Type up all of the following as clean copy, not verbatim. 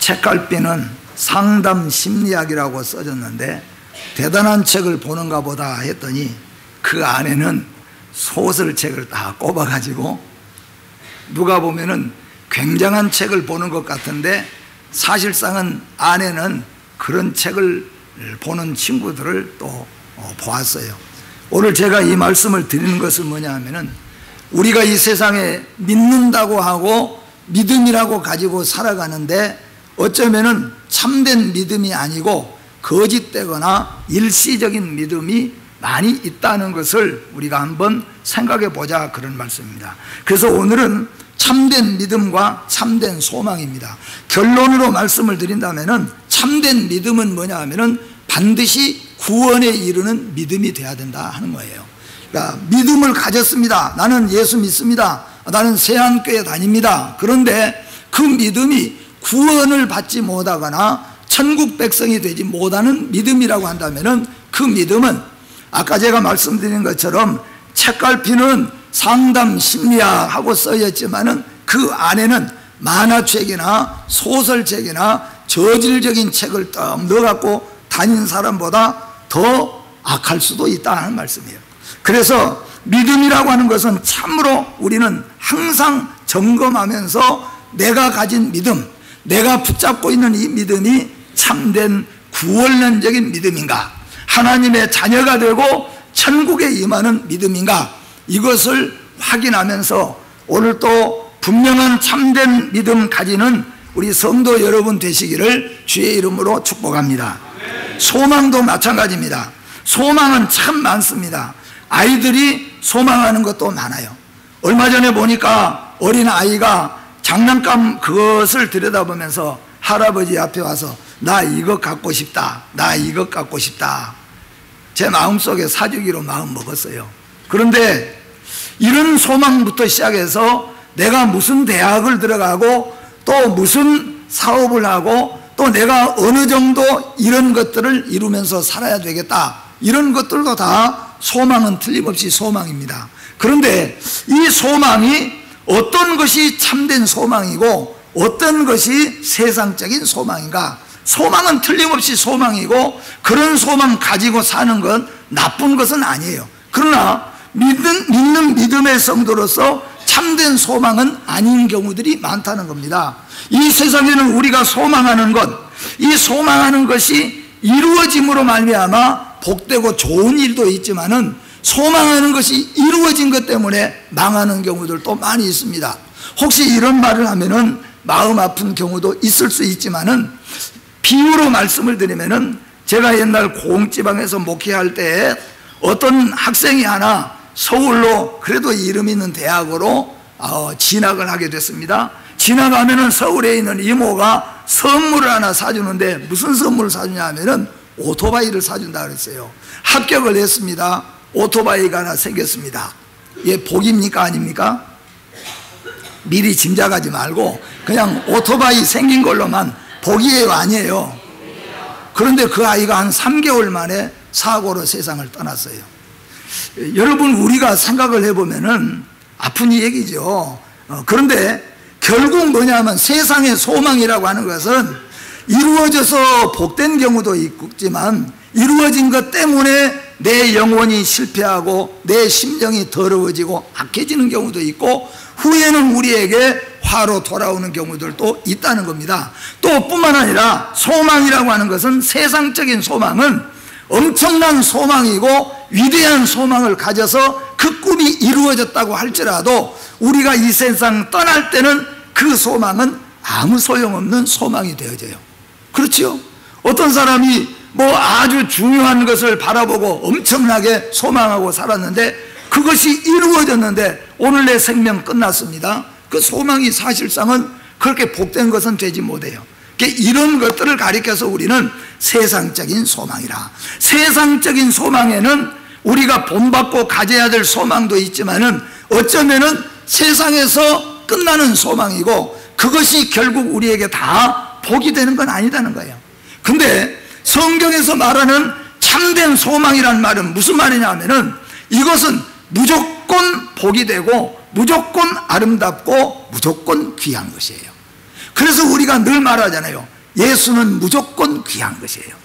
책갈피는 상담 심리학이라고 써졌는데 대단한 책을 보는가 보다 했더니 그 안에는 소설책을 다 꼽아가지고 누가 보면은 굉장한 책을 보는 것 같은데 사실상은 안에는 그런 책을 보는 친구들을 또 보았어요. 오늘 제가 이 말씀을 드리는 것은 뭐냐 하면은 우리가 이 세상에 믿는다고 하고 믿음이라고 가지고 살아가는데 어쩌면은 참된 믿음이 아니고 거짓되거나 일시적인 믿음이 많이 있다는 것을 우리가 한번 생각해 보자, 그런 말씀입니다. 그래서 오늘은 참된 믿음과 참된 소망입니다. 결론으로 말씀을 드린다면은 참된 믿음은 뭐냐 하면은 반드시 구원에 이르는 믿음이 돼야 된다 하는 거예요. 그러니까 믿음을 가졌습니다. 나는 예수 믿습니다. 나는 세안교회 다닙니다. 그런데 그 믿음이 구원을 받지 못하거나 천국 백성이 되지 못하는 믿음이라고 한다면은 그 믿음은 아까 제가 말씀드린 것처럼 책갈피는 상담 심리학하고 써있지만은 그 안에는 만화책이나 소설책이나 저질적인 책을 딱 넣어갖고 다닌 사람보다 더 악할 수도 있다는 말씀이에요. 그래서 믿음이라고 하는 것은 참으로 우리는 항상 점검하면서 내가 가진 믿음, 내가 붙잡고 있는 이 믿음이 참된 구원론적인 믿음인가, 하나님의 자녀가 되고 천국에 임하는 믿음인가, 이것을 확인하면서 오늘 또 분명한 참된 믿음 가지는 우리 성도 여러분 되시기를 주의 이름으로 축복합니다. 소망도 마찬가지입니다. 소망은 참 많습니다. 아이들이 소망하는 것도 많아요. 얼마 전에 보니까 어린 아이가 장난감 그것을 들여다보면서 할아버지 앞에 와서 나 이거 갖고 싶다, 나 이거 갖고 싶다. 제 마음속에 사주기로 마음 먹었어요. 그런데 이런 소망부터 시작해서 내가 무슨 대학을 들어가고 또 무슨 사업을 하고 또 내가 어느 정도 이런 것들을 이루면서 살아야 되겠다, 이런 것들도 다 소망은 틀림없이 소망입니다. 그런데 이 소망이 어떤 것이 참된 소망이고 어떤 것이 세상적인 소망인가? 소망은 틀림없이 소망이고 그런 소망 가지고 사는 건 나쁜 것은 아니에요. 그러나 믿는 믿음의 성도로서 참된 소망은 아닌 경우들이 많다는 겁니다. 이 세상에는 우리가 소망하는 것, 이 소망하는 것이 이루어짐으로 말미암아 복되고 좋은 일도 있지만은 소망하는 것이 이루어진 것 때문에 망하는 경우들도 많이 있습니다. 혹시 이런 말을 하면은 마음 아픈 경우도 있을 수 있지만은 비유로 말씀을 드리면은 제가 옛날 고흥지방에서 목회할 때 어떤 학생이 하나 서울로 그래도 이름 있는 대학으로 진학을 하게 됐습니다. 진학하면은 서울에 있는 이모가 선물을 하나 사주는데 무슨 선물을 사주냐 하면은 오토바이를 사준다 그랬어요. 합격을 했습니다. 오토바이가 하나 생겼습니다. 이게 복입니까 아닙니까? 미리 짐작하지 말고 그냥 오토바이 생긴 걸로만 복이에요 아니에요? 그런데 그 아이가 한 3개월 만에 사고로 세상을 떠났어요. 여러분, 우리가 생각을 해보면은 아픈 얘기죠. 그런데 결국 뭐냐면 세상의 소망이라고 하는 것은 이루어져서 복된 경우도 있지만 이루어진 것 때문에 내 영혼이 실패하고 내 심정이 더러워지고 악해지는 경우도 있고 후에는 우리에게 화로 돌아오는 경우들도 있다는 겁니다. 또 뿐만 아니라 소망이라고 하는 것은 세상적인 소망은 엄청난 소망이고 위대한 소망을 가져서 그 꿈이 이루어졌다고 할지라도 우리가 이 세상 떠날 때는 그 소망은 아무 소용없는 소망이 되어져요. 그렇죠? 어떤 사람이 뭐 아주 중요한 것을 바라보고 엄청나게 소망하고 살았는데 그것이 이루어졌는데 오늘 내 생명 끝났습니다. 그 소망이 사실상은 그렇게 복된 것은 되지 못해요. 이런 것들을 가리켜서 우리는 세상적인 소망이라. 세상적인 소망에는 우리가 본받고 가져야 될 소망도 있지만은 어쩌면은 세상에서 끝나는 소망이고 그것이 결국 우리에게 다 복이 되는 건 아니다는 거예요. 근데 성경에서 말하는 참된 소망이란 말은 무슨 말이냐 하면은 이것은 무조건 복이 되고 무조건 아름답고 무조건 귀한 것이에요. 그래서 우리가 늘 말하잖아요. 예수는 무조건 귀한 것이에요.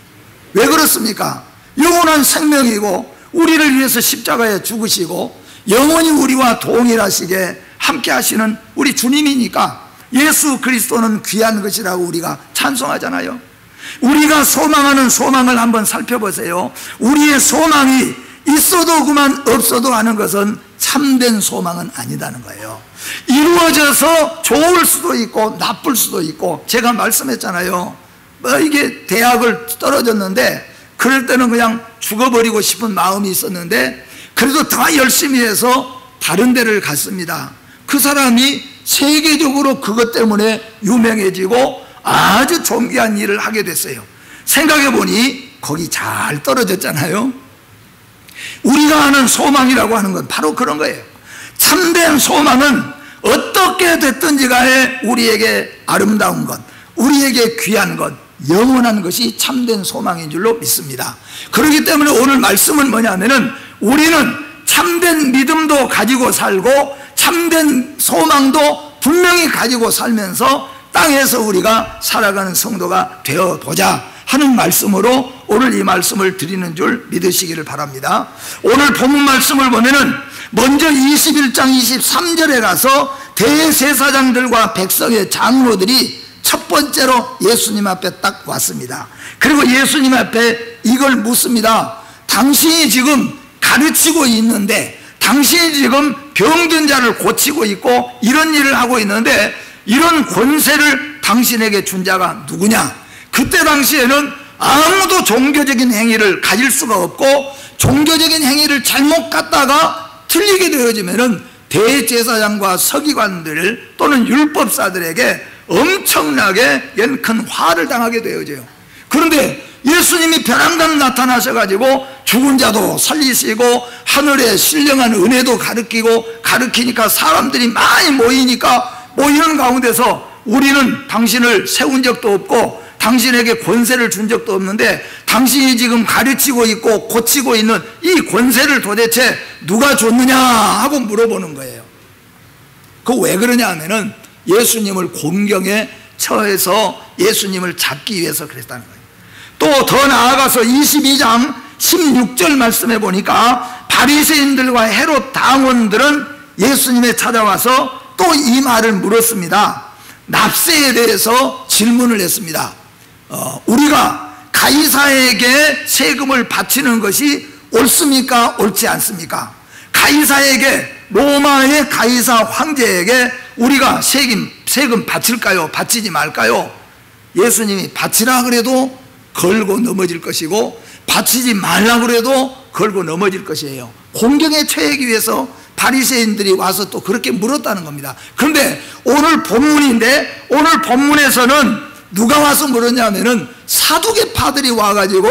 왜 그렇습니까? 영원한 생명이고 우리를 위해서 십자가에 죽으시고 영원히 우리와 동일하시게 함께 하시는 우리 주님이니까 예수 그리스도는 귀한 것이라고 우리가 찬송하잖아요. 우리가 소망하는 소망을 한번 살펴보세요. 우리의 소망이 있어도 그만 없어도 하는 것은 참된 소망은 아니다는 거예요. 이루어져서 좋을 수도 있고 나쁠 수도 있고, 제가 말씀했잖아요. 이게 대학을 떨어졌는데 그럴 때는 그냥 죽어버리고 싶은 마음이 있었는데 그래도 더 열심히 해서 다른 데를 갔습니다. 그 사람이 세계적으로 그것 때문에 유명해지고 아주 존귀한 일을 하게 됐어요. 생각해 보니 거기 잘 떨어졌잖아요. 우리가 하는 소망이라고 하는 건 바로 그런 거예요. 참된 소망은 어떻게 됐든지 간에 우리에게 아름다운 것, 우리에게 귀한 것, 영원한 것이 참된 소망인 줄로 믿습니다. 그렇기 때문에 오늘 말씀은 뭐냐면은 우리는 참된 믿음도 가지고 살고 참된 소망도 분명히 가지고 살면서 땅에서 우리가 살아가는 성도가 되어보자 하는 말씀으로 오늘 이 말씀을 드리는 줄 믿으시기를 바랍니다. 오늘 본문 말씀을 보면은 먼저 21장 23절에 가서 대제사장들과 백성의 장로들이 첫 번째로 예수님 앞에 딱 왔습니다. 그리고 예수님 앞에 이걸 묻습니다. 당신이 지금 가르치고 있는데, 당신이 지금 병든 자를 고치고 있고 이런 일을 하고 있는데 이런 권세를 당신에게 준 자가 누구냐? 그때 당시에는 아무도 종교적인 행위를 가질 수가 없고, 종교적인 행위를 잘못 갖다가 틀리게 되어지면은 대제사장과 서기관들 또는 율법사들에게 엄청나게 큰 화를 당하게 되어져요. 그런데 예수님이 벼랑간 나타나셔가지고 죽은 자도 살리시고 하늘의 신령한 은혜도 가르치니까 사람들이 많이 모이니까 모이는 가운데서 우리는 당신을 세운 적도 없고 당신에게 권세를 준 적도 없는데 당신이 지금 가르치고 있고 고치고 있는 이 권세를 도대체 누가 줬느냐 하고 물어보는 거예요. 그거 왜 그러냐 하면은 예수님을 공경에 처해서 예수님을 잡기 위해서 그랬다는 거예요. 또 더 나아가서 22장 16절 말씀해 보니까 바리새인들과 헤롯 당원들은 예수님에 찾아와서 또 이 말을 물었습니다. 납세에 대해서 질문을 했습니다. 우리가 가이사에게 세금을 바치는 것이 옳습니까? 옳지 않습니까? 가이사에게, 로마의 가이사 황제에게 우리가 세금 바칠까요? 바치지 말까요? 예수님이 바치라 그래도 걸고 넘어질 것이고 바치지 말라 그래도 걸고 넘어질 것이에요. 공경에 처하기 위해서 바리새인들이 와서 또 그렇게 물었다는 겁니다. 그런데 오늘 본문인데, 오늘 본문에서는 누가 와서 물었냐면은 사두개파들이 와가지고,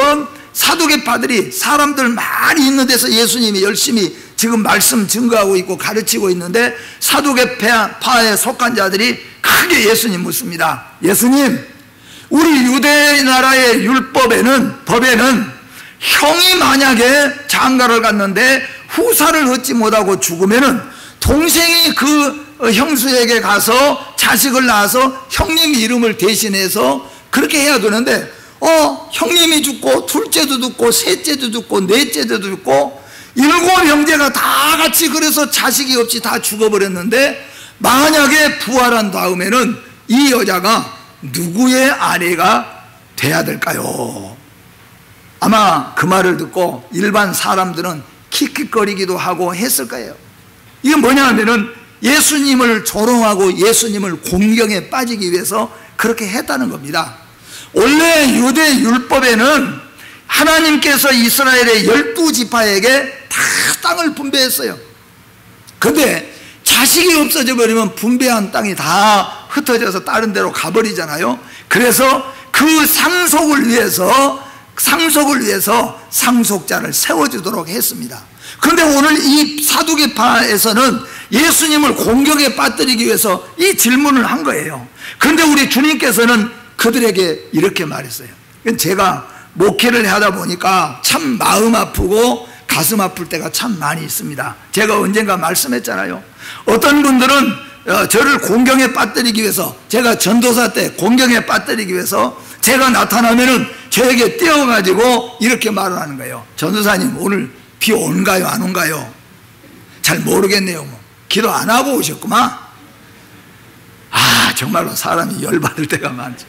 사두개파들이 사람들 많이 있는 데서 예수님이 열심히 지금 말씀 증거하고 있고 가르치고 있는데 사두개파에 속한 자들이 크게 예수님 묻습니다. 예수님, 우리 유대 나라의 법에는 형이 만약에 장가를 갔는데 후사를 얻지 못하고 죽으면은 동생이 그 형수에게 가서 자식을 낳아서 형님 이름을 대신해서 그렇게 해야 되는데 형님이 죽고 둘째도 죽고 셋째도 죽고 넷째도 죽고 7 형제가 다 같이 그래서 자식이 없이 다 죽어버렸는데 만약에 부활한 다음에는 이 여자가 누구의 아내가 돼야 될까요? 아마 그 말을 듣고 일반 사람들은 킥킥거리기도 하고 했을 거예요. 이게 뭐냐 하면은 예수님을 조롱하고 예수님을 공경에 빠지기 위해서 그렇게 했다는 겁니다. 원래 유대 율법에는 하나님께서 이스라엘의 12지파에게 다 땅을 분배했어요. 그런데 자식이 없어져 버리면 분배한 땅이 다 흩어져서 다른 데로 가버리잖아요. 그래서 그 상속을 위해서 상속자를 세워주도록 했습니다. 그런데 오늘 이 사두개파에서는 예수님을 공격에 빠뜨리기 위해서 이 질문을 한 거예요. 그런데 우리 주님께서는 그들에게 이렇게 말했어요. 제가 목회를 하다 보니까 참 마음 아프고 가슴 아플 때가 참 많이 있습니다. 제가 언젠가 말씀했잖아요. 어떤 분들은 저를 공경에 빠뜨리기 위해서, 제가 전도사 때 공경에 빠뜨리기 위해서 제가 나타나면은 저에게 띄워가지고 이렇게 말을 하는 거예요. 전도사님, 오늘 비 온가요 안 온가요? 잘 모르겠네요. 뭐. 기도 안 하고 오셨구만. 정말로 사람이 열받을 때가 많죠.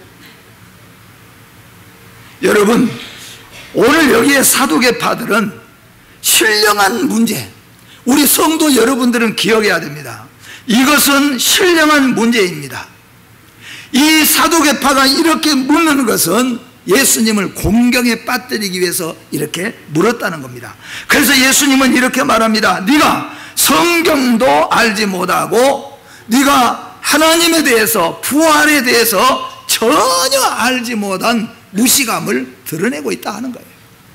여러분, 오늘 여기에 사두개파들은 신령한 문제, 우리 성도 여러분들은 기억해야 됩니다. 이것은 신령한 문제입니다. 이 사두개파가 이렇게 묻는 것은 예수님을 공경에 빠뜨리기 위해서 이렇게 물었다는 겁니다. 그래서 예수님은 이렇게 말합니다. 네가 성경도 알지 못하고 네가 하나님에 대해서, 부활에 대해서 전혀 알지 못한 무시감을 드러내고 있다 하는 거예요.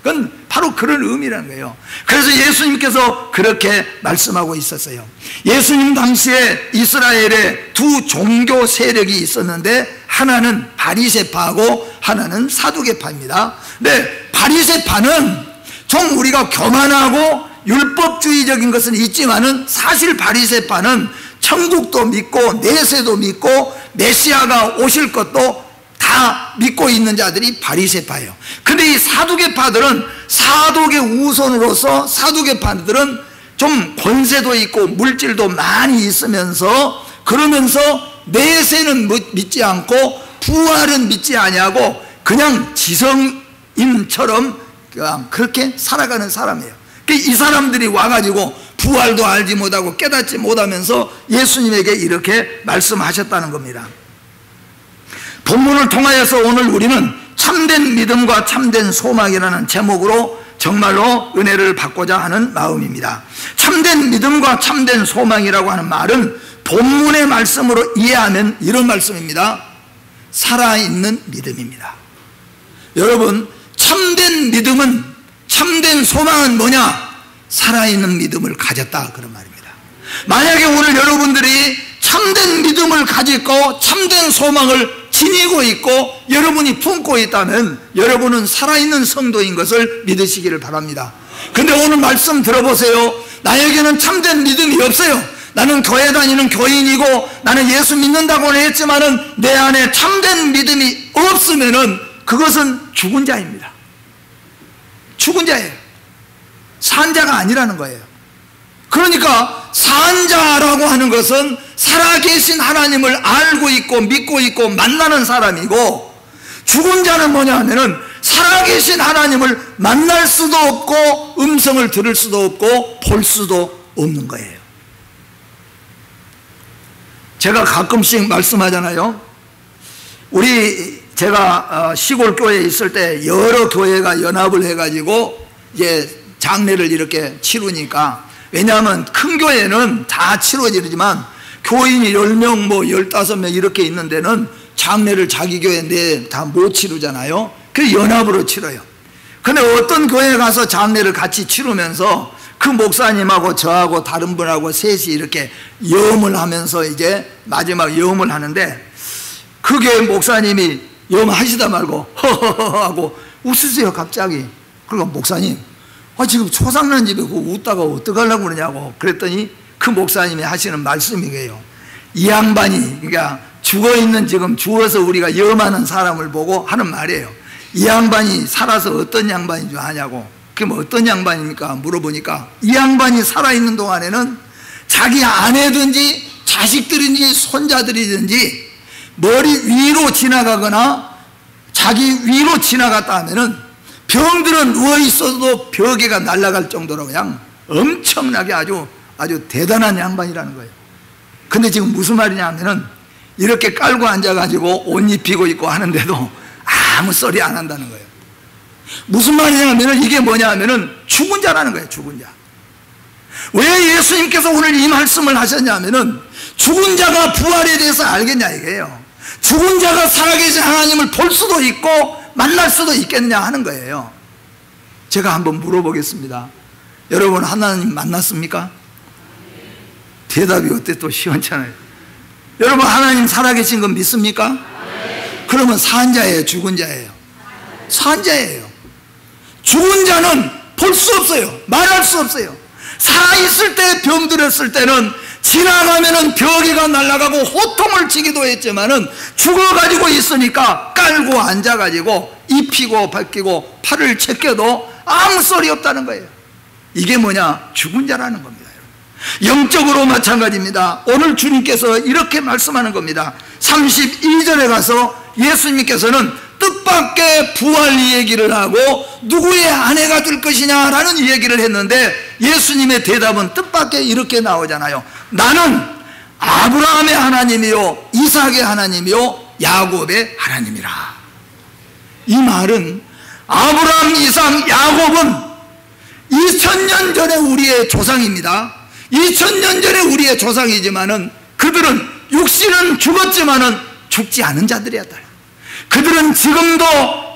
그건 바로 그런 의미라는 거예요. 그래서 예수님께서 그렇게 말씀하고 있었어요. 예수님 당시에 이스라엘에 두 종교 세력이 있었는데 하나는 바리새파하고 하나는 사두개파입니다. 근데 바리새파는 좀 우리가 교만하고 율법주의적인 것은 있지만은 사실 바리새파는 천국도 믿고 내세도 믿고 메시아가 오실 것도 다 믿고 있는 자들이 바리새파예요. 근데 이 사두개파들은 사독의 우선으로서 사두개파들은 좀 권세도 있고 물질도 많이 있으면서 그러면서 내세는 믿지 않고 부활은 믿지 아니하고 그냥 지성인처럼 그냥 그렇게 살아가는 사람이에요. 이 사람들이 와가지고 부활도 알지 못하고 깨닫지 못하면서 예수님에게 이렇게 말씀하셨다는 겁니다. 본문을 통하여서 오늘 우리는 참된 믿음과 참된 소망이라는 제목으로 정말로 은혜를 받고자 하는 마음입니다. 참된 믿음과 참된 소망이라고 하는 말은 본문의 말씀으로 이해하면 이런 말씀입니다. 살아있는 믿음입니다. 여러분, 참된 믿음은, 참된 소망은 뭐냐? 살아있는 믿음을 가졌다, 그런 말입니다. 만약에 오늘 여러분들이 참된 믿음을 가지고 참된 소망을 지니고 있고 여러분이 품고 있다면 여러분은 살아있는 성도인 것을 믿으시기를 바랍니다. 근데 오늘 말씀 들어보세요. 나에게는 참된 믿음이 없어요. 나는 교회 다니는 교인이고 나는 예수 믿는다고는 했지만은 내 안에 참된 믿음이 없으면은 그것은 죽은 자입니다. 죽은 자예요. 산 자가 아니라는 거예요. 그러니까 산 자라고 하는 것은 살아계신 하나님을 알고 있고 믿고 있고 만나는 사람이고, 죽은 자는 뭐냐 하면은 살아계신 하나님을 만날 수도 없고 음성을 들을 수도 없고 볼 수도 없는 거예요. 제가 가끔씩 말씀하잖아요. 제가 시골 교회에 있을 때 여러 교회가 연합을 해가지고 이제 장례를 이렇게 치르니까, 왜냐하면 큰 교회는 다 치러지지만 교인이 10명 뭐 15명 이렇게 있는 데는 장례를 자기 교회 내 다 못 치르잖아요. 그래서 연합으로 치러요. 근데 어떤 교회에 가서 장례를 같이 치르면서 그 목사님하고 저하고 다른 분하고 셋이 이렇게 염을 하면서 이제 마지막 염을 하는데, 그 교회 목사님이 염 하시다 말고 허허허 하고 웃으세요 갑자기. 그러니까 목사님, 지금 초상난 집에 웃다가 어떡하려고 그러냐고 그랬더니 그 목사님이 하시는 말씀이 이게요. 이 양반이, 그러니까 죽어있는, 지금 죽어서 우리가 염하는 사람을 보고 하는 말이에요. 이 양반이 살아서 어떤 양반인 줄 아냐고. 그게 뭐 어떤 양반입니까? 물어보니까 이 양반이 살아있는 동안에는 자기 아내든지 자식들인지 손자들이든지 머리 위로 지나가거나 자기 위로 지나갔다 하면은 병들은 누워있어도 벽에가 날아갈 정도로 그냥 엄청나게 아주 대단한 양반이라는 거예요. 근데 지금 무슨 말이냐 하면은 이렇게 깔고 앉아가지고 옷 입히고 있고 하는데도 아무 소리 안 한다는 거예요. 무슨 말이냐 하면은 이게 뭐냐 하면은 죽은 자라는 거예요. 죽은 자. 왜 예수님께서 오늘 이 말씀을 하셨냐 하면은 죽은 자가 부활에 대해서 알겠냐 이게요. 죽은 자가 살아계신 하나님을 볼 수도 있고 만날 수도 있겠냐 하는 거예요. 제가 한번 물어보겠습니다. 여러분 하나님 만났습니까? 대답이 어때 또 시원찮아요. 여러분 하나님 살아계신 건 믿습니까? 그러면 산 자예요, 죽은 자예요? 산 자예요. 죽은 자는 볼 수 없어요. 말할 수 없어요. 살아있을 때, 병들었을 때는 지나가면은 벼기가 날아가고 호통을 치기도 했지만은 죽어가지고 있으니까 깔고 앉아가지고 입히고 벗기고 팔을 제껴도 아무 소리 없다는 거예요. 이게 뭐냐? 죽은 자라는 겁니다. 영적으로 마찬가지입니다. 오늘 주님께서 이렇게 말씀하는 겁니다. 32절에 가서 예수님께서는 뜻밖의 부활 얘기를 하고 누구의 아내가 될 것이냐라는 얘기를 했는데 예수님의 대답은 뜻밖의 이렇게 나오잖아요. 나는 아브라함의 하나님이요 이삭의 하나님이요 야곱의 하나님이라. 이 말은 아브라함, 이삭, 야곱은 2000년 전에 우리의 조상입니다. 2000년 전에 우리의 조상이지만은 그들은 육신은 죽었지만은 죽지 않은 자들이었다. 그들은 지금도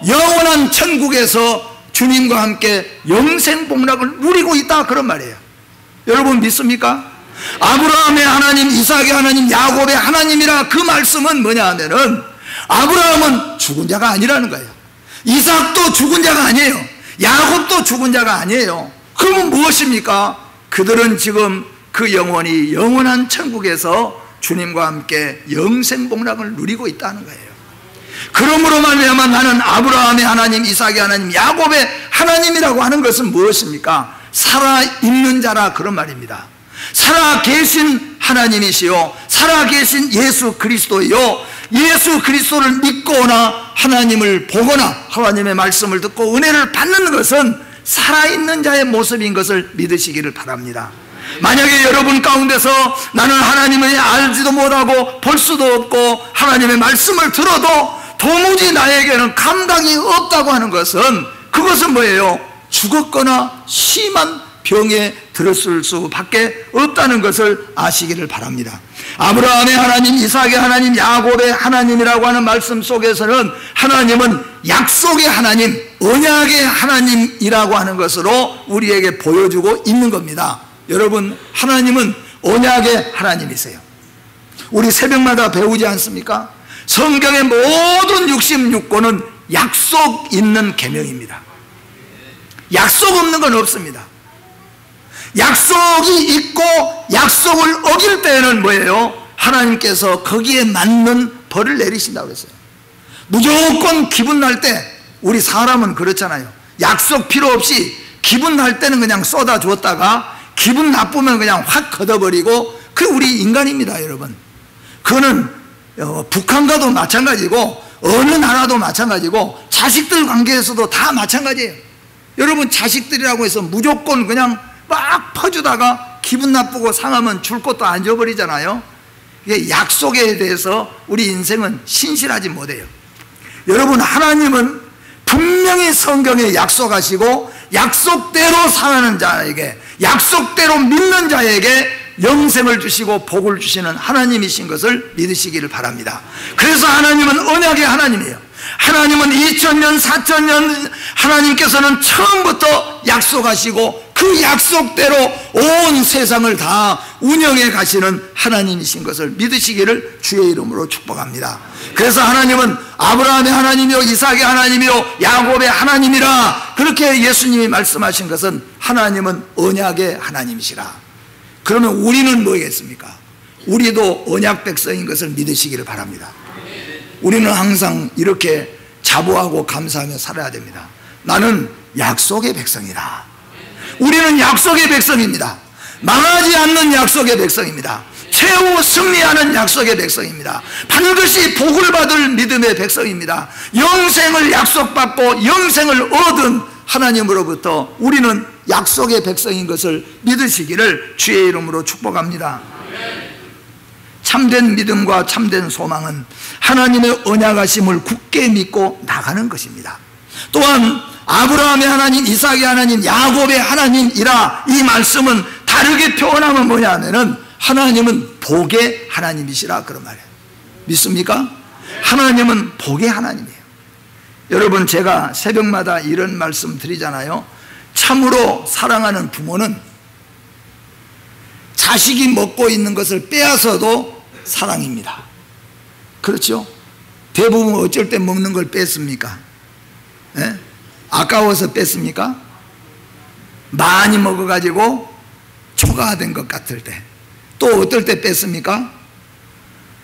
영원한 천국에서 주님과 함께 영생 복락을 누리고 있다, 그런 말이에요. 여러분 믿습니까? 아브라함의 하나님, 이삭의 하나님, 야곱의 하나님이라 그 말씀은 뭐냐 하면은 아브라함은 죽은 자가 아니라는 거예요. 이삭도 죽은 자가 아니에요. 야곱도 죽은 자가 아니에요. 그러면 무엇입니까? 그들은 지금 그 영혼이 영원한 천국에서 주님과 함께 영생 복락을 누리고 있다는 거예요. 그러므로 말미암아 나는 아브라함의 하나님, 이삭의 하나님, 야곱의 하나님이라고 하는 것은 무엇입니까? 살아있는 자라, 그런 말입니다. 살아계신 하나님이시요 살아계신 예수 그리스도요, 예수 그리스도를 믿거나 하나님을 보거나 하나님의 말씀을 듣고 은혜를 받는 것은 살아있는 자의 모습인 것을 믿으시기를 바랍니다. 만약에 여러분 가운데서 나는 하나님을 알지도 못하고 볼 수도 없고 하나님의 말씀을 들어도 도무지 나에게는 감당이 없다고 하는 것은, 그것은 뭐예요? 죽었거나 심한 병에 들었을 수밖에 없다는 것을 아시기를 바랍니다. 아브라함의 하나님, 이삭의 하나님, 야곱의 하나님이라고 하는 말씀 속에서는 하나님은 약속의 하나님, 언약의 하나님이라고 하는 것으로 우리에게 보여주고 있는 겁니다. 여러분, 하나님은 언약의 하나님이세요. 우리 새벽마다 배우지 않습니까? 성경의 모든 66권은 약속 있는 계명입니다. 약속 없는 건 없습니다. 약속이 있고 약속을 어길 때에는 뭐예요? 하나님께서 거기에 맞는 벌을 내리신다고 했어요. 무조건 기분 날 때, 우리 사람은 그렇잖아요. 약속 필요 없이 기분 날 때는 그냥 쏟아주었다가 기분 나쁘면 그냥 확 걷어버리고, 그게 우리 인간입니다, 여러분. 그거는 북한과도 마찬가지고 어느 나라도 마찬가지고 자식들 관계에서도 다 마찬가지예요. 여러분, 자식들이라고 해서 무조건 그냥 막 퍼주다가 기분 나쁘고 상하면 줄 것도 안 줘버리잖아요. 이게 약속에 대해서 우리 인생은 신실하지 못해요. 여러분, 하나님은 분명히 성경에 약속하시고 약속대로 살아가는 자에게, 약속대로 믿는 자에게 영생을 주시고 복을 주시는 하나님이신 것을 믿으시기를 바랍니다. 그래서 하나님은 언약의 하나님이에요. 하나님은 2000년, 4000년 하나님께서는 처음부터 약속하시고 그 약속대로 온 세상을 다 운영해 가시는 하나님이신 것을 믿으시기를 주의 이름으로 축복합니다. 그래서 하나님은 아브라함의 하나님이요 이삭의 하나님이요 야곱의 하나님이라, 그렇게 예수님이 말씀하신 것은 하나님은 언약의 하나님이시라. 그러면 우리는 뭐겠습니까? 우리도 언약 백성인 것을 믿으시기를 바랍니다. 우리는 항상 이렇게 자부하고 감사하며 살아야 됩니다. 나는 약속의 백성이다. 우리는 약속의 백성입니다. 망하지 않는 약속의 백성입니다. 최후 승리하는 약속의 백성입니다. 반드시 복을 받을 믿음의 백성입니다. 영생을 약속받고 영생을 얻은 하나님으로부터 우리는 약속의 백성인 것을 믿으시기를 주의 이름으로 축복합니다. 참된 믿음과 참된 소망은 하나님의 언약하심을 굳게 믿고 나가는 것입니다. 또한 아브라함의 하나님, 이삭의 하나님, 야곱의 하나님이라 이 말씀은 다르게 표현하면 뭐냐 하면은 하나님은 복의 하나님이시라, 그런 말이에요. 믿습니까? 하나님은 복의 하나님이에요. 여러분, 제가 새벽마다 이런 말씀 드리잖아요. 참으로 사랑하는 부모는 자식이 먹고 있는 것을 빼앗아도 사랑입니다. 그렇죠? 대부분 어쩔 때 먹는 걸 뺐습니까? 네? 아까워서 뺐습니까? 많이 먹어가지고 초과된 것 같을 때, 또 어떨 때 뺐습니까?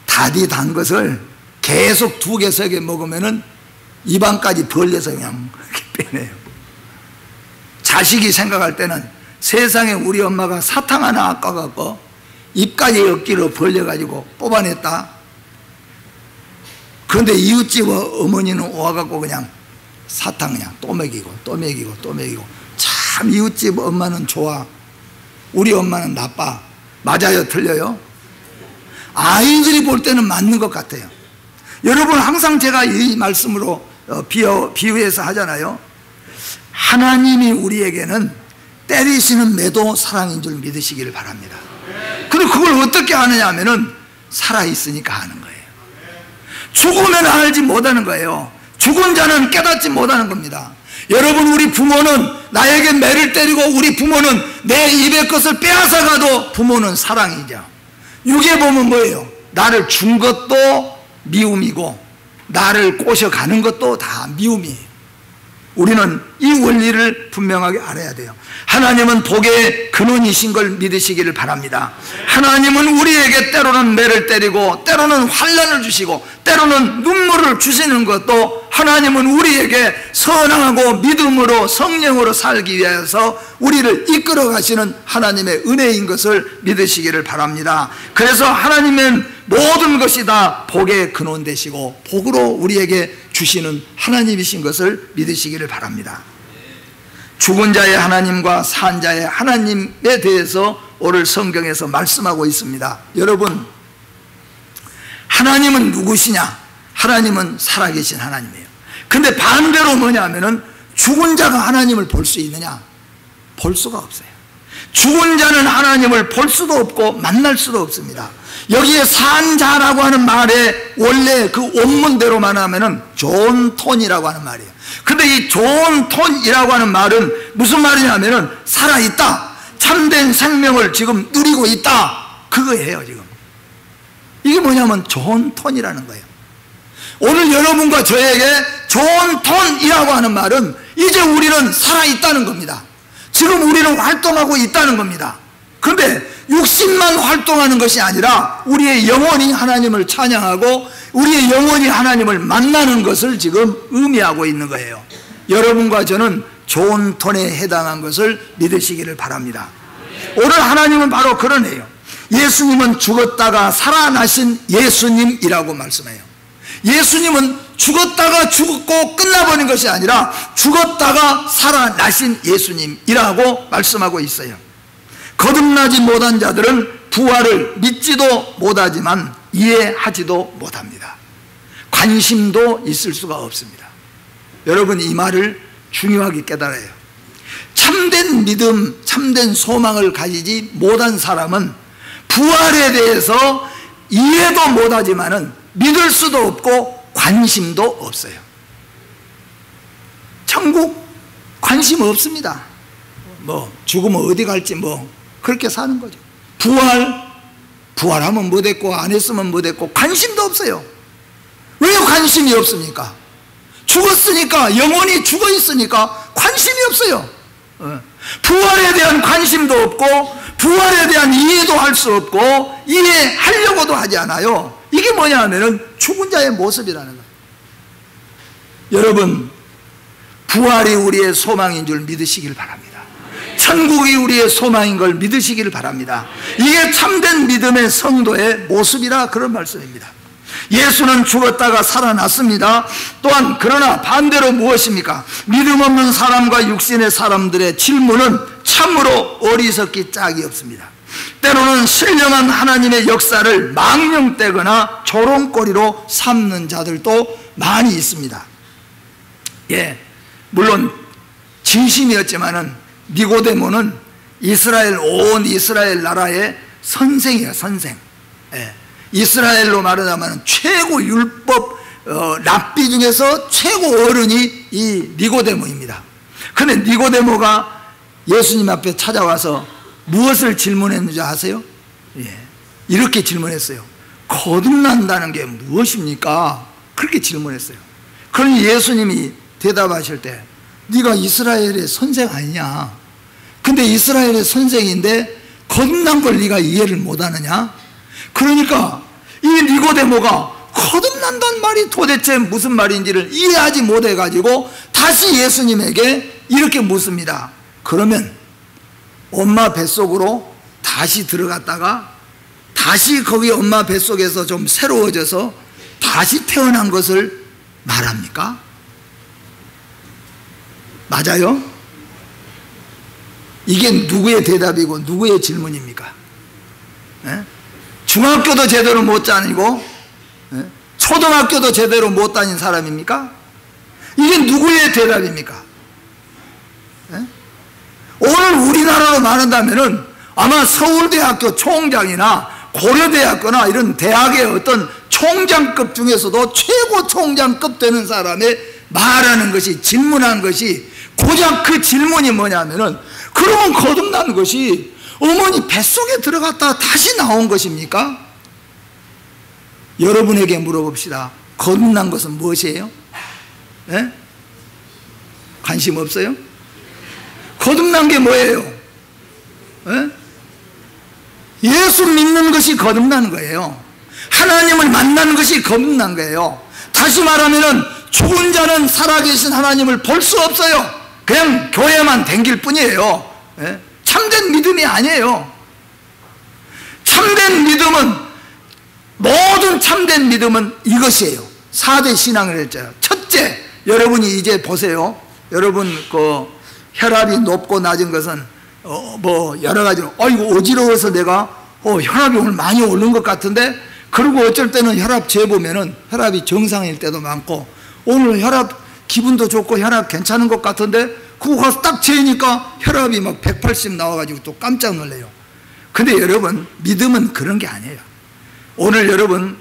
다디 단 것을 계속 2개, 3개 먹으면은 입안까지 벌려서 그냥 이렇게 빼내요. 자식이 생각할 때는 세상에 우리 엄마가 사탕 하나 아까워갖고 입까지 억지로 벌려가지고 뽑아냈다. 그런데 이웃집 어머니는 와갖고 그냥 사탕 그냥 또 먹이고 또 먹이고 또 먹이고. 참 이웃집 엄마는 좋아. 우리 엄마는 나빠. 맞아요? 틀려요? 아이들이 볼 때는 맞는 것 같아요. 여러분, 항상 제가 이 말씀으로 비유해서 하잖아요. 하나님이 우리에게는 때리시는 매도 사랑인 줄 믿으시기를 바랍니다. 근데 그걸 어떻게 하느냐 하면은 살아있으니까 하는 거예요. 죽으면 알지 못하는 거예요. 죽은 자는 깨닫지 못하는 겁니다. 여러분, 우리 부모는 나에게 매를 때리고 우리 부모는 내 입의 것을 빼앗아가도 부모는 사랑이죠. 육에 보면 뭐예요? 나를 준 것도 미움이고 나를 꼬셔가는 것도 다 미움이에요. 우리는 이 원리를 분명하게 알아야 돼요. 하나님은 복의 근원이신 걸 믿으시기를 바랍니다. 하나님은 우리에게 때로는 매를 때리고 때로는 환난을 주시고 때로는 눈물을 주시는 것도 하나님은 우리에게 선하고 믿음으로 성령으로 살기 위해서 우리를 이끌어 가시는 하나님의 은혜인 것을 믿으시기를 바랍니다. 그래서 하나님은 모든 것이 다 복의 근원 되시고 복으로 우리에게 주시는 하나님이신 것을 믿으시기를 바랍니다. 죽은 자의 하나님과 산 자의 하나님에 대해서 오늘 성경에서 말씀하고 있습니다. 여러분, 하나님은 누구시냐? 하나님은 살아계신 하나님이에요. 근데 반대로 뭐냐면은 죽은 자가 하나님을 볼 수 있느냐? 볼 수가 없어요. 죽은 자는 하나님을 볼 수도 없고 만날 수도 없습니다. 여기에 산 자라고 하는 말에 원래 그 원문대로만 하면은 존 톤이라고 하는 말이에요. 근데 이 존 톤이라고 하는 말은 무슨 말이냐면은 살아있다, 참된 생명을 지금 누리고 있다, 그거예요. 지금 이게 뭐냐면 존 톤이라는 거예요. 오늘 여러분과 저에게 존 톤이라고 하는 말은 이제 우리는 살아있다는 겁니다. 지금 우리는 활동하고 있다는 겁니다. 그런데 육신만 활동하는 것이 아니라 우리의 영혼이 하나님을 찬양하고 우리의 영혼이 하나님을 만나는 것을 지금 의미하고 있는 거예요. 여러분과 저는 존 톤에 해당한 것을 믿으시기를 바랍니다. 오늘 하나님은 바로 그러네요. 예수님은 죽었다가 살아나신 예수님이라고 말씀해요. 예수님은 죽었다가 죽고 끝나버린 것이 아니라 죽었다가 살아나신 예수님이라고 말씀하고 있어요. 거듭나지 못한 자들은 부활을 믿지도 못하지만 이해하지도 못합니다. 관심도 있을 수가 없습니다. 여러분, 이 말을 중요하게 깨달아요. 참된 믿음, 참된 소망을 가지지 못한 사람은 부활에 대해서 이해도 못하지만은 믿을 수도 없고 관심도 없어요. 천국 관심 없습니다. 뭐 죽으면 어디 갈지 뭐 그렇게 사는 거죠. 부활하면 뭐 됐고 안 했으면 뭐 됐고 관심도 없어요. 왜 관심이 없습니까? 죽었으니까, 영혼이 죽어 있으니까 관심이 없어요. 부활에 대한 관심도 없고 부활에 대한 이해도 할 수 없고 이해하려고도 하지 않아요. 이게 뭐냐 하면은 죽은 자의 모습이라는 거예요. 여러분, 부활이 우리의 소망인 줄 믿으시길 바랍니다. 천국이 우리의 소망인 걸 믿으시길 바랍니다. 이게 참된 믿음의 성도의 모습이라 그런 말씀입니다. 예수는 죽었다가 살아났습니다. 또한 그러나 반대로 무엇입니까? 믿음 없는 사람과 육신의 사람들의 질문은 참으로 어리석기 짝이 없습니다. 때로는 신령한 하나님의 역사를 망령되거나 조롱거리로 삼는 자들도 많이 있습니다. 예, 물론 진심이었지만은 니고데모는 온 이스라엘 나라의 선생이에요. 선생. 예, 이스라엘로 말하자면 최고 율법 랍비 중에서 최고 어른이 이 니고데모입니다. 그런데 니고데모가 예수님 앞에 찾아와서 무엇을 질문했는지 아세요? 예, 이렇게 질문했어요. 거듭난다는 게 무엇입니까? 그렇게 질문했어요. 그러니 예수님이 대답하실 때 네가 이스라엘의 선생 아니냐? 근데 이스라엘의 선생인데 거듭난 걸 네가 이해를 못하느냐? 그러니까 이 니고데모가 거듭난다는 말이 도대체 무슨 말인지를 이해하지 못해가지고 다시 예수님에게 이렇게 묻습니다. 그러면 엄마 뱃속으로 다시 들어갔다가 다시 거기 엄마 뱃속에서 좀 새로워져서 다시 태어난 것을 말합니까? 맞아요? 이게 누구의 대답이고 누구의 질문입니까? 예? 중학교도 제대로 못 다니고 초등학교도 제대로 못 다닌 사람입니까? 이게 누구의 대답입니까? 오늘 우리나라로 말한다면은 아마 서울대학교 총장이나 고려대학교나 이런 대학의 어떤 총장급 중에서도 최고 총장급 되는 사람의 말하는 것이, 질문한 것이 고작 그 질문이 뭐냐면은, 그러면 거듭난 것이 어머니 뱃속에 들어갔다가 다시 나온 것입니까? 여러분에게 물어봅시다. 거듭난 것은 무엇이에요? 예? 관심 없어요? 거듭난 게 뭐예요? 예? 예수 믿는 것이 거듭나는 거예요. 하나님을 만나는 것이 거듭난 거예요. 다시 말하면 죽은 자는 살아계신 하나님을 볼 수 없어요. 그냥 교회만 댕길 뿐이에요. 예? 참된 믿음이 아니에요. 참된 믿음은, 모든 참된 믿음은 이것이에요. 4대 신앙을 했잖아요. 첫째, 여러분이 이제 보세요. 여러분 그 혈압이 높고 낮은 것은 뭐 여러 가지로, 이거 어지러워서 내가 혈압이 오늘 많이 오른 것 같은데, 그리고 어쩔 때는 혈압 재보면은 혈압이 정상일 때도 많고, 오늘 혈압 기분도 좋고 혈압 괜찮은 것 같은데 그거 가서 딱 재니까 혈압이 막 180 나와가지고 또 깜짝 놀래요. 근데 여러분, 믿음은 그런 게 아니에요. 오늘 여러분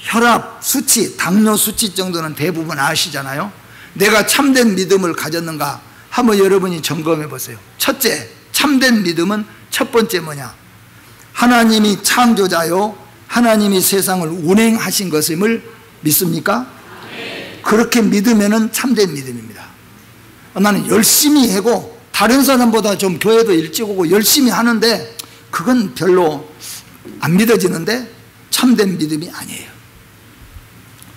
혈압 수치, 당뇨 수치 정도는 대부분 아시잖아요. 내가 참된 믿음을 가졌는가 한번 여러분이 점검해 보세요. 첫째, 참된 믿음은 첫 번째 뭐냐? 하나님이 창조자요, 하나님이 세상을 운행하신 것임을 믿습니까? 그렇게 믿으면 참된 믿음입니다. 나는 열심히 하고 다른 사람보다 좀 교회도 일찍 오고 열심히 하는데 그건 별로 안 믿어지는데 참된 믿음이 아니에요.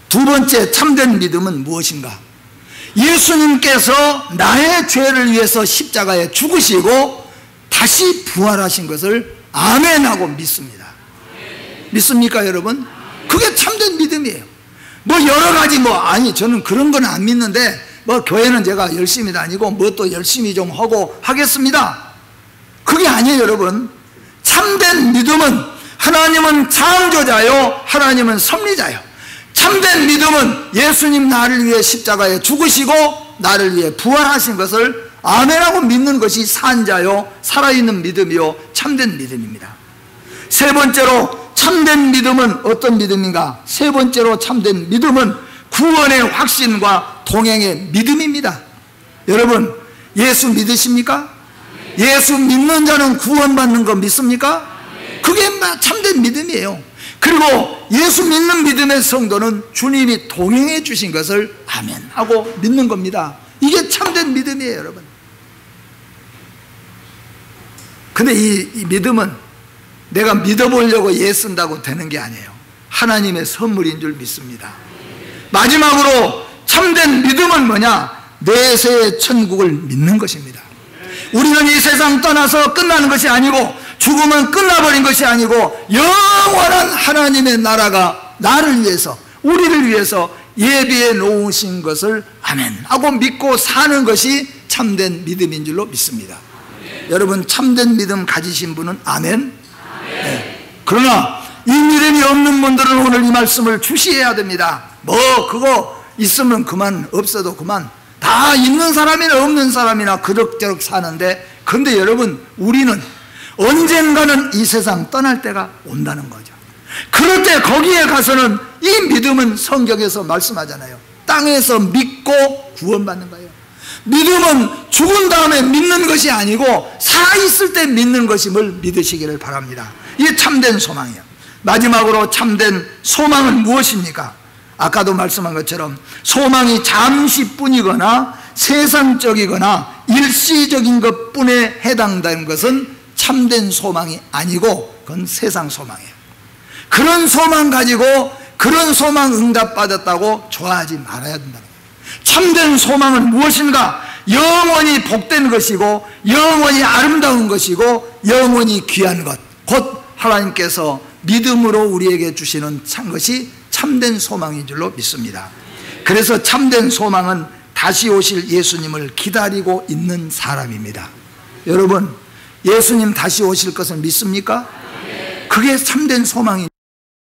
두 번째 참된 믿음은 무엇인가? 예수님께서 나의 죄를 위해서 십자가에 죽으시고 다시 부활하신 것을 아멘하고 믿습니다. 믿습니까 여러분? 그게 참된 믿음이에요. 뭐 여러 가지 아니 저는 그런 건 안 믿는데 교회는 제가 열심히 다니고 또 열심히 좀 하고 하겠습니다. 그게 아니에요 여러분. 참된 믿음은 하나님은 창조자요, 하나님은 섭리자요. 참된 믿음은 예수님 나를 위해 십자가에 죽으시고 나를 위해 부활하신 것을 아멘하고 믿는 것이 산자요, 살아있는 믿음이요, 참된 믿음입니다. 세 번째로 참된 믿음은 어떤 믿음인가? 세 번째로 참된 믿음은 구원의 확신과 동행의 믿음입니다. 여러분, 예수 믿으십니까? 예수 믿는 자는 구원받는 거 믿습니까? 그게 참된 믿음이에요. 그리고 예수 믿는 믿음의 성도는 주님이 동행해 주신 것을 아멘 하고 믿는 겁니다. 이게 참된 믿음이에요 여러분. 근데 이 믿음은 내가 믿어보려고 애쓴다고 되는 게 아니에요. 하나님의 선물인 줄 믿습니다. 마지막으로 참된 믿음은 뭐냐? 내세의 천국을 믿는 것입니다. 우리는 이 세상 떠나서 끝나는 것이 아니고, 죽으면 끝나버린 것이 아니고, 영원한 하나님의 나라가 나를 위해서, 우리를 위해서 예비해 놓으신 것을 아멘 하고 믿고 사는 것이 참된 믿음인 줄로 믿습니다. 여러분, 참된 믿음 가지신 분은 아멘? 네. 그러나 이 믿음이 없는 분들은 오늘 이 말씀을 주시해야 됩니다. 그거 있으면 그만, 없어도 그만. 다 있는 사람이나 없는 사람이나 그럭저럭 사는데, 그런데 여러분, 우리는 언젠가는 이 세상 떠날 때가 온다는 거죠. 그럴 때 거기에 가서는 이 믿음은 성경에서 말씀하잖아요. 땅에서 믿고 구원받는 거예요. 믿음은 죽은 다음에 믿는 것이 아니고 살아있을 때 믿는 것임을 믿으시기를 바랍니다. 이게 참된 소망이에요. 마지막으로 참된 소망은 무엇입니까? 아까도 말씀한 것처럼 소망이 잠시뿐이거나 세상적이거나 일시적인 것뿐에 해당되는 것은 참된 소망이 아니고 그건 세상 소망이에요. 그런 소망 가지고 그런 소망 응답받았다고 좋아하지 말아야 된다는 거예요. 참된 소망은 무엇인가? 영원히 복된 것이고 영원히 아름다운 것이고 영원히 귀한 것, 곧 하나님께서 믿음으로 우리에게 주시는 것이 참된 소망인 줄로 믿습니다. 그래서 참된 소망은 다시 오실 예수님을 기다리고 있는 사람입니다. 여러분, 예수님 다시 오실 것을 믿습니까? 그게 참된 소망입니다.